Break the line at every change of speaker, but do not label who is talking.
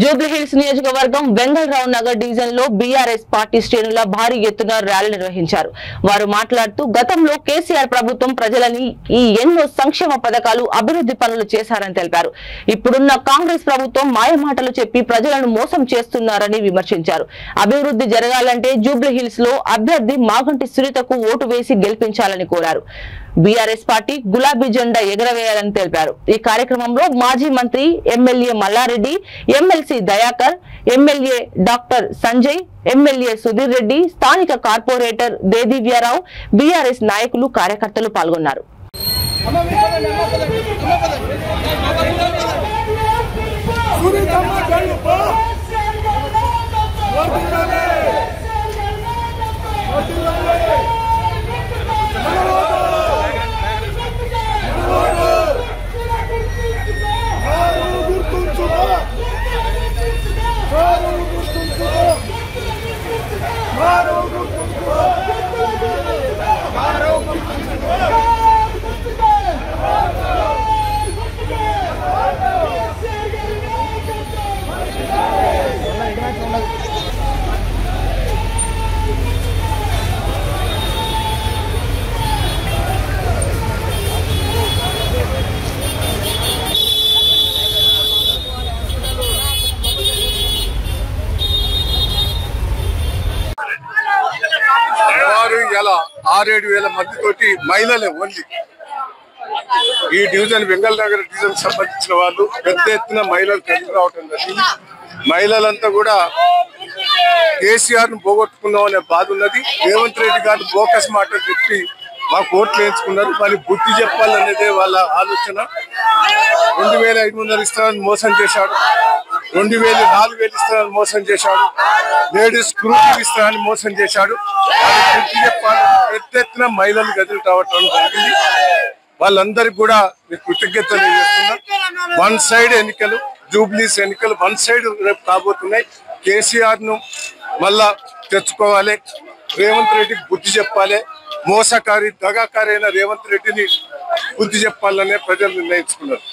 జూబ్లీహిల్స్ నియోజకవర్గం వెంగళరావు నగర్ డివిజన్ లో BRS party శ్రేణుల భారీ ఎత్తున ర్యాలీ నిర్వహించారు. వారు మాట్లాడుతూ గతంలో కేసీఆర్ ప్రభుత్వం ప్రజలని ఈ ఎన్నో సంక్షేమ పథకాలు అభివృద్ధి పనులు చేశారని తెలిపారు. ఇప్పుడున్న కాంగ్రెస్ ప్రభుత్వం మాయమాటలు చెప్పి ప్రజలను మోసం చేస్తున్నారని విమర్శించారు. అభివృద్ధి జరగాలంటే జూబ్లీహిల్స్ లో అభ్యర్థి మాగంటి సునీతకు ఓటు వేసి గెలిపించాలని కోరారు. బీఆర్ఎస్ పార్టీ గులాబీ జెండా ఎగరవేయాలని తెలిపారు. ఈ కార్యక్రమంలో మాజీ మంత్రి MLA Mallareddy, MLC Dayakar, MLA doctor Sanjay, MLA Sudheer Reddy, స్థానిక కార్పొరేటర్ దేదివ్యారావు, బీఆర్ఎస్ నాయకులు, కార్యకర్తలు పాల్గొన్నారు.
ఇలా 6-7 మందితోటి మహిళలే ఓన్లీ ఈ డివిజన్ వెంగళనగర్ డివిజన్ సంబంధించిన వాళ్ళు పెద్ద ఎత్తున మహిళలు కలిసి రావటం జరిగింది. మహిళలంతా కూడా కేసీఆర్ ను పోగొట్టుకున్నాం అనే బాధ ఉన్నది. రేవంత్ రెడ్డి గారు బోకస్ మాటలు చెప్పి మాకు ఓట్లు వేయించుకున్నారు. మళ్ళీ బుద్ధి చెప్పాలనేదే వాళ్ళ ఆలోచన. 2500 ఇస్తానని మోసం చేశాడు, 4,000 ఇస్తానని మోసం చేశాడు, లేడీస్ గ్రూప్ ఇస్తానని మోసం చేశాడు. బుద్ధి చెప్పాలి. పెద్ద ఎత్తున మహిళలు గదులు రావటం జరిగింది. వాళ్ళందరికీ కూడా కృతజ్ఞతలు చేస్తున్నా. 1 సైడ్ ఎన్నికలు, జూబ్లీస్ ఎన్నికలు 1 సైడ్ రేపు కాబోతున్నాయి. కేసీఆర్ ను మళ్ళా తెచ్చుకోవాలి, రేవంత్ రెడ్డికి బుద్ధి చెప్పాలి. మోసకారి దగాకారి అయిన రేవంత్ రెడ్డిని బుద్ధి చెప్పాలనే ప్రజలు నిర్ణయించుకున్నారు.